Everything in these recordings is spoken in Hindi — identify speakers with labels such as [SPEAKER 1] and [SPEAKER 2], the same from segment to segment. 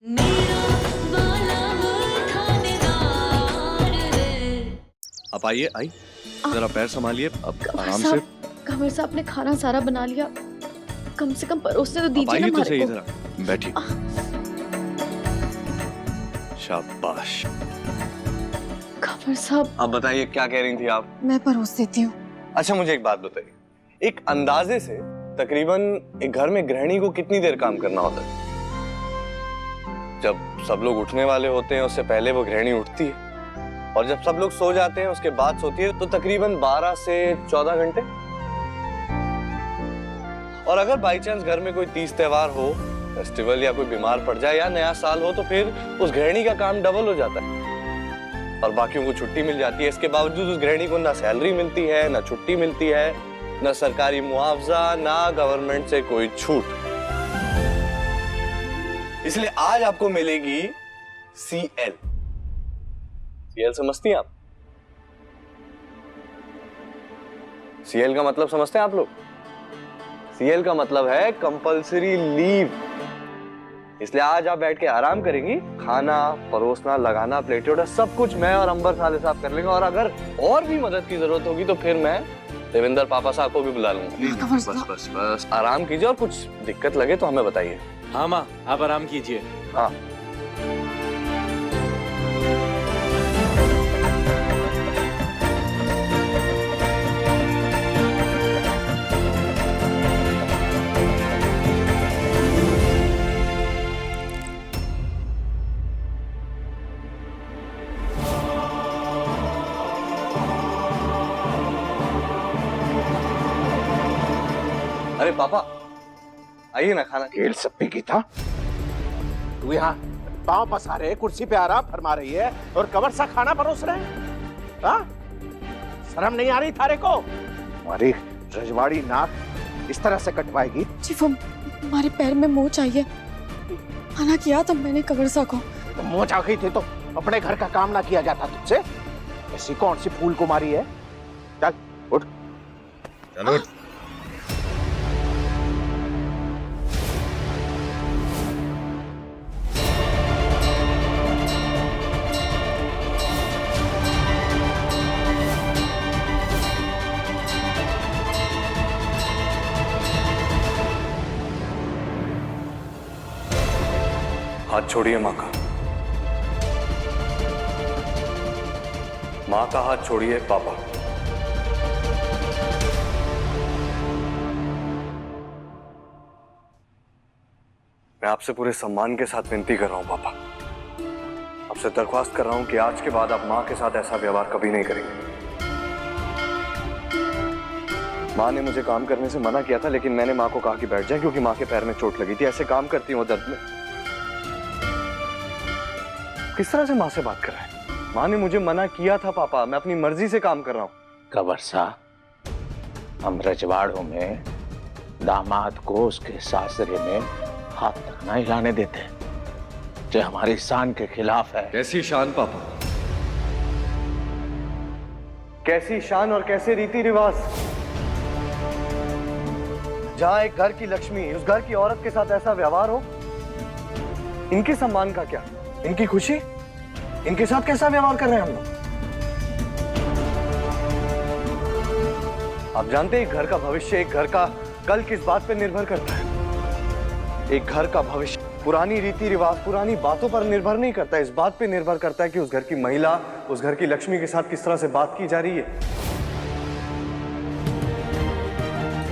[SPEAKER 1] आप आइए, आई जरा पैर संभालिए, अब आराम से।
[SPEAKER 2] कंवर साहब ने खाना सारा बना लिया, कम से कम परोसने तो दीजिए ना
[SPEAKER 1] तो
[SPEAKER 2] हमारे
[SPEAKER 1] सही
[SPEAKER 2] को।
[SPEAKER 1] जरा बैठिए। शाबाश।
[SPEAKER 2] कंवर साहब,
[SPEAKER 3] अब बताइए क्या कह रही थी आप?
[SPEAKER 2] मैं परोस देती हूँ।
[SPEAKER 3] अच्छा मुझे एक बात बताइए, एक अंदाजे से तकरीबन एक घर में गृहिणी को कितनी देर काम करना होता है? जब सब लोग उठने वाले होते हैं उससे पहले वो गृहिणी उठती है, और जब सब लोग सो जाते हैं उसके बाद सोती है, तो तकरीबन 12 से 14 घंटे। और अगर बाई चांस घर में कोई तीज त्योहार हो, फेस्टिवल, या कोई बीमार पड़ जाए या नया साल हो, तो फिर उस गृहिणी का काम डबल हो जाता है और बाकियों को छुट्टी मिल जाती है। इसके बावजूद उस गृहिणी को ना सैलरी मिलती है, ना छुट्टी मिलती है, ना सरकारी मुआवजा, ना गवर्नमेंट से कोई छूट। इसलिए आज आपको मिलेगी CL। CL समझती हैं आप? CL का मतलब समझते हैं आप लोग? CL का मतलब है कंपल्सरी लीव। इसलिए आज आप बैठ के आराम करेंगी, खाना परोसना, लगाना, प्लेटें उठाना, सब कुछ मैं और अंबर साले साहब कर लेंगे। और अगर और भी मदद की जरूरत होगी तो फिर मैं देवेंद्र पापा साहब को भी बुला लूंगा।
[SPEAKER 1] बस बस बस
[SPEAKER 3] आराम कीजिए, और कुछ दिक्कत लगे तो हमें बताइए।
[SPEAKER 1] हाँ माँ, आप आराम कीजिए।
[SPEAKER 3] हाँ। अरे पापा आइए ना, खाना।
[SPEAKER 4] खेल सप्पी की था तू यहाँ पांव पसारे कुर्सी पे आराम फरमा रही है और कवर सा खाना परोस रहे हैं। हाँ? शर्म नहीं आ रही थारे को? हमारी रजवाड़ी नाक इस तरह से कटवाएगी?
[SPEAKER 2] जी वो हमारे पैर में मोच आई है, मना किया था मैंने कंवर साहब को।
[SPEAKER 4] तो मोच आ गई थी तो अपने घर का काम ना किया जाता तुझसे? ऐसी कौन सी फूल कुमारी है? चल उठ, चल उठ।
[SPEAKER 3] हाथ छोड़िए माँ का। माँ का हाथ छोड़िए पापा। मैं आपसे पूरे सम्मान के साथ विनती कर रहा हूं पापा, आपसे दरख्वास्त कर रहा हूं कि आज के बाद आप माँ के साथ ऐसा व्यवहार कभी नहीं करेंगे। माँ ने मुझे काम करने से मना किया था, लेकिन मैंने माँ को कहा कि बैठ जाए, क्योंकि माँ के पैर में चोट लगी थी। ऐसे काम करती हूँ दर्द में। किस तरह से माँ से बात कर रहा है? माँ ने मुझे मना किया था पापा, मैं अपनी मर्जी से काम कर रहा हूँ।
[SPEAKER 4] कंवर साहब, हम रजवाड़ों में दामाद को उसके सासरे में हाथ तक ना हिलाने देते, जो हमारी शान के खिलाफ है।
[SPEAKER 1] कैसी शान पापा?
[SPEAKER 3] कैसी शान और कैसे रीति रिवाज? जहां एक घर की लक्ष्मी, उस घर की औरत के साथ ऐसा व्यवहार हो, इनके सम्मान का क्या? इनकी खुशी? इनके साथ कैसा व्यवहार कर रहे हैं हम लोग? आप जानते हैं एक घर का भविष्य, एक घर का कल किस बात पर निर्भर करता है? एक घर का भविष्य पुरानी रीति रिवाज, पुरानी बातों पर निर्भर नहीं करता, इस बात पे निर्भर करता है कि उस घर की महिला, उस घर की लक्ष्मी के साथ किस तरह से बात की जा रही है,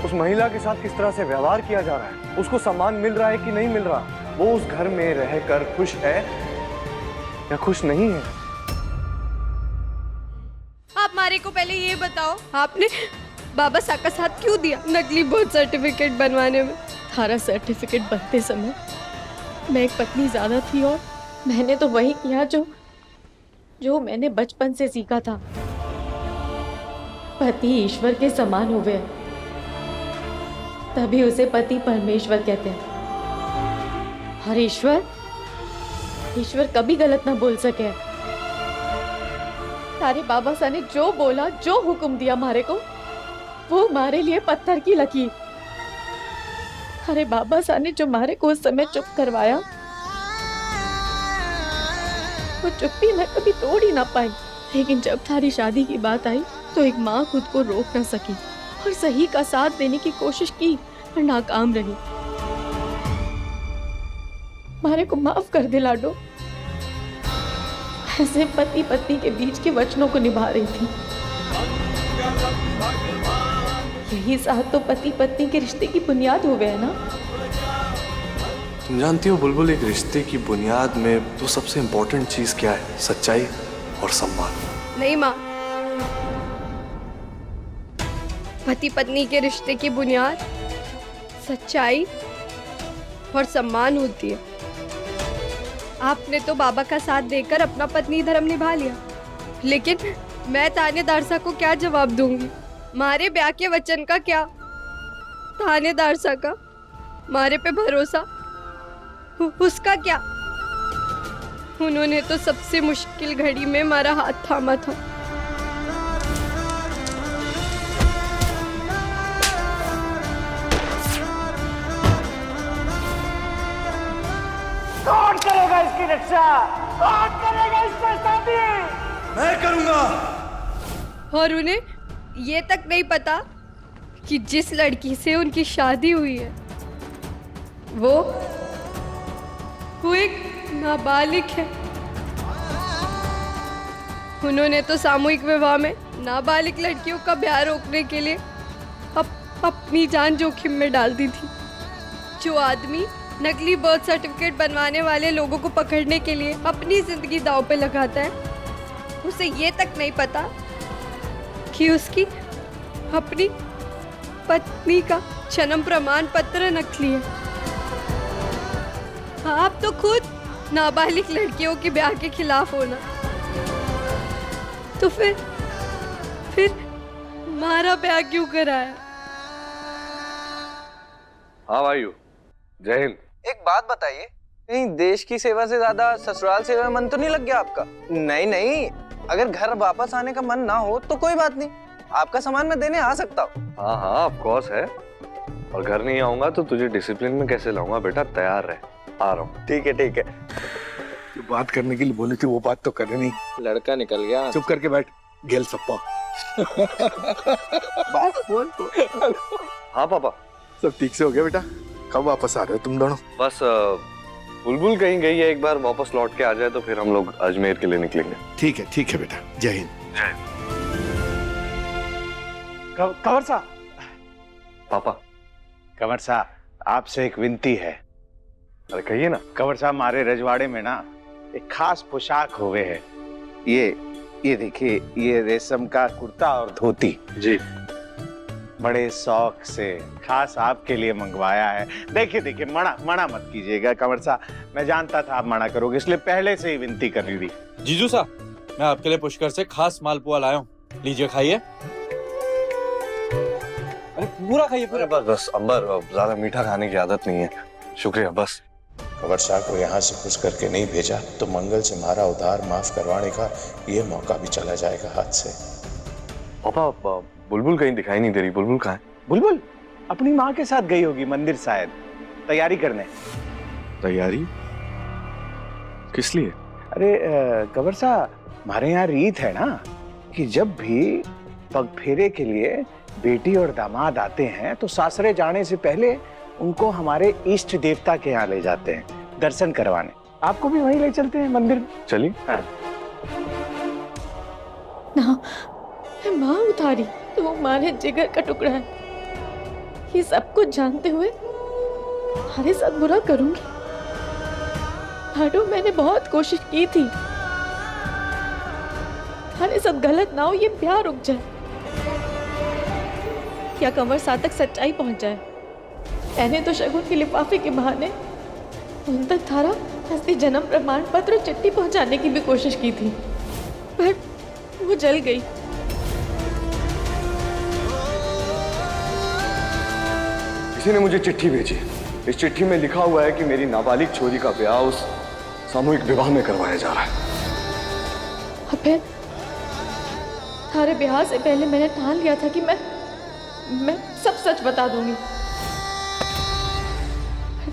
[SPEAKER 3] उस महिला के साथ किस तरह से व्यवहार किया जा रहा है, उसको सम्मान मिल रहा है कि नहीं मिल रहा, वो उस घर में रहकर खुश है या खुश नहीं है।
[SPEAKER 5] आप मारे को पहले ये बताओ, आपने बाबा साहब का साथ क्यों दिया नकली बर्थ सर्टिफिकेट बनवाने में?
[SPEAKER 2] थारा सर्टिफिकेट बनते समय मैं एक पत्नी ज्यादा थी, और मैंने तो वही किया जो मैंने बचपन से सीखा था। पति ईश्वर के समान हुए, तभी उसे पति परमेश्वर कहते हैं। और ईश्वर कभी गलत ना बोल सके। तारे बाबा साहब ने जो बोला, जो हुक्म दिया मारे को, वो हमारे लिए पत्थर की लकीर। अरे बाबा साहब ने जो मारे को उस समय चुप करवाया, वो चुप्पी मैं कभी तोड़ ही ना पाई। लेकिन जब थारी शादी की बात आई तो एक माँ खुद को रोक ना सकी और सही का साथ देने की कोशिश की पर नाकाम रही। मारे को माफ कर दे लाडो। ऐसे पति पत्नी के बीच के वचनों को निभा रही थी। यही साथ तो पति पत्नी के रिश्ते की बुनियाद हो गया ना।
[SPEAKER 1] तुम जानती हो बुलबुल, एक रिश्ते की बुनियाद में तो सबसे इम्पोर्टेंट चीज क्या है? सच्चाई और सम्मान।
[SPEAKER 5] नहीं माँ, पति पत्नी के रिश्ते की बुनियाद सच्चाई और सम्मान होती है। आपने तो बाबा का साथ देकर अपना पत्नी धर्म निभा लिया, लेकिन मैं थानेदारसा को क्या जवाब दूंगी? मारे ब्याह के वचन का क्या? थानेदारसा का मारे पे भरोसा, उसका क्या? उन्होंने तो सबसे मुश्किल घड़ी में हमारा हाथ थामा था।
[SPEAKER 4] कौन करेगा इसकी रक्षा? कौन करेगा इस पर शादी?
[SPEAKER 1] मैं करूंगा।
[SPEAKER 5] और उन्हें ये तक नहीं पता कि जिस लड़की से उनकी शादी हुई है वो एक नाबालिग है। उन्होंने तो सामूहिक विवाह में नाबालिग लड़कियों का ब्याह रोकने के लिए अपनी जान जोखिम में डाल दी थी। जो आदमी नकली बर्थ सर्टिफिकेट बनवाने वाले लोगों को पकड़ने के लिए अपनी जिंदगी दांव पे लगाता है, उसे ये तक नहीं पता कि उसकी अपनी पत्नी का जन्म प्रमाण पत्र नकली है। आप तो खुद नाबालिग लड़कियों के ब्याह के खिलाफ होना, तो फिर हमारा ब्याह क्यों कराया?
[SPEAKER 3] हाँ भाइयों, जय हिंद।
[SPEAKER 6] एक बात बताइए, कहीं देश की सेवा से ज्यादा ससुराल सेवा में मन तो नहीं लग गया आपका? नहीं, अगर घर वापस आने का मन ना हो तो कोई बात नहीं, आपका सामान मैं देने आ सकता हूँ।
[SPEAKER 3] हाँ ऑफ कोर्स है। और घर नहीं आऊंगा तो तुझे डिसिप्लिन में कैसे लाऊंगा बेटा, तैयार रह, आ रहा हूँ।
[SPEAKER 6] ठीक है।
[SPEAKER 4] जो बात करने के लिए बोली थी वो बात तो करनी नहीं।
[SPEAKER 6] लड़का निकल गया।
[SPEAKER 4] चुप करके बैठ, गेल सप्पा। बात बोल तो।
[SPEAKER 3] हाँ पापा,
[SPEAKER 4] सब ठीक से हो गया बेटा? कब वापस आ रहे हो तुम दोनों?
[SPEAKER 3] बस बुलबुल कहीं गई है, एक बार वापस लौट के आ जाए तो फिर हम लोग अजमेर के लिए निकलेंगे।
[SPEAKER 4] ठीक है बेटा, जय हिंद।
[SPEAKER 7] कंवर साहब।
[SPEAKER 3] पापा।
[SPEAKER 7] कंवर साहब, आपसे एक विनती है।
[SPEAKER 3] अरे कहिए ना।
[SPEAKER 7] कंवर साहब, हमारे रजवाड़े में ना एक खास पोशाक हुए है। ये देखिए, ये रेशम का कुर्ता और धोती
[SPEAKER 3] जी
[SPEAKER 7] बड़े शौक से खास आपके लिए मंगवाया है। देखिए मना मत कीजिएगा कंवर साहब, मैं जानता था आप मना करोगे, इसलिए पहले से ही विनती कर रही थी।
[SPEAKER 8] जीजू साहब, मैं आपके लिए पुष्कर से खास मालपुआ लाया हूँ, लीजिए खाइए। अरे पूरा खाइए पूरा।
[SPEAKER 3] बस अंबर, ज्यादा मीठा खाने की आदत नहीं है, शुक्रिया बस।
[SPEAKER 9] कंवर साहब को यहाँ से खुश करके नहीं भेजा तो मंगल से हमारा उधार माफ करवाने का ये मौका भी चला जाएगा हाथ से।
[SPEAKER 3] पापा, बुलबुल कहीं दिखाई नहीं दे रही, बुलबुल कहाँ है?
[SPEAKER 7] बुलबुल अपनी माँ के साथ गई होगी मंदिर, शायद तैयारी करने।
[SPEAKER 1] तैयारी किस लिए?
[SPEAKER 7] अरे कंवर साहब, हमारे यहाँ रीत है ना कि जब भी पग फेरे के लिए बेटी और दामाद आते हैं तो सासरे जाने से पहले उनको हमारे इष्ट देवता के यहाँ ले जाते हैं दर्शन करवाने। आपको भी वहीं ले चलते हैं मंदिर में।
[SPEAKER 3] चलिए।
[SPEAKER 7] हाँ।
[SPEAKER 2] ना, मैं माँ उतारी तो वो मारे जिगर का टुकड़ा है। ये सब कुछ जानते हुए तुम्हारे साथ बुरा करूंगी? लाडो, मैंने बहुत कोशिश की थी तुम्हारे साथ गलत ना हो, ये ब्याह रुक जाए या कंवर साथ तक सच्चाई पहुंच जाए। मैंने तो शगुन के लिफाफे के बहाने उन तक थारा असली जन्म प्रमाण पत्र और चिट्ठी पहुंचाने की भी कोशिश की थी, पर वो जल गई।
[SPEAKER 3] किसी ने मुझे चिट्ठी भेजी। इस चिट्ठी में लिखा हुआ है कि मेरी नाबालिग छोरी का ब्याह उस सामूहिक विवाह में करवाया जा रहा है।
[SPEAKER 2] और फिर थारे ब्याह से पहले मैंने ठान लिया था कि मैं सब सच बता दूंगी।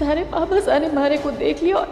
[SPEAKER 2] थारे पापा सारे मारे को देख लिया और